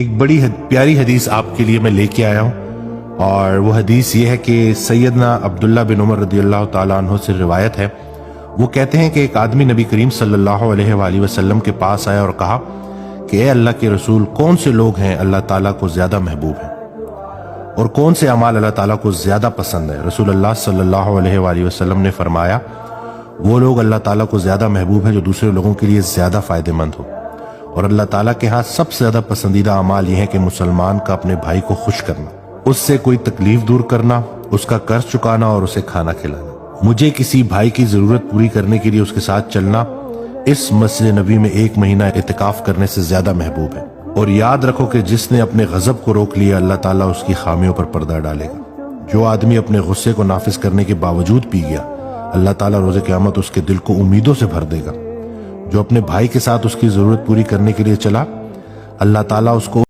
ایک بڑی پیاری حدیث آپ کے لیے میں لے کے آیا ہوں، اور وہ حدیث یہ ہے کہ سیدنا عبداللہ بن عمر رضی اللہ تعالیٰ عنہ سے روایت ہے۔ وہ کہتے ہیں کہ ایک آدمی نبی کریم صلی اللہ علیہ وآلہ وسلم کے پاس آیا اور کہا کہ اے اللہ کے رسول، کون سے لوگ ہیں اللہ تعالیٰ کو زیادہ محبوب ہیں، اور کون سے اعمال اللہ تعالیٰ کو زیادہ پسند ہے؟ رسول اللہ صلی اللہ علیہ وآلہ وسلم نے فرمایا، وہ لوگ اللہ تعالیٰ کو زیادہ محبوب ہیں جو دوسرے لوگوں کے لیے زیادہ فائدہ مند ہو، اور اللہ تعالیٰ کے ہاں سب سے زیادہ پسندیدہ اعمال یہ ہے کہ مسلمان کا اپنے بھائی کو خوش کرنا، اس سے کوئی تکلیف دور کرنا، اس کا قرض چکانا اور اسے کھانا کھلانا۔ مجھے کسی بھائی کی ضرورت پوری کرنے کے لیے اس کے ساتھ چلنا اس مسجد نبی میں 1 مہینہ اعتکاف کرنے سے زیادہ محبوب ہے۔ اور یاد رکھو کہ جس نے اپنے غضب کو روک لیا، اللہ تعالیٰ اس کی خامیوں پر پردہ ڈالے گا۔ جو آدمی اپنے غصے کو نافذ کرنے کے باوجود پی گیا، اللہ تعالیٰ روز قیامت اس کے دل کو امیدوں سے بھر دے گا۔ جو اپنے بھائی کے ساتھ اس کی ضرورت پوری کرنے کے لیے چلا، اللہ تعالیٰ اس کو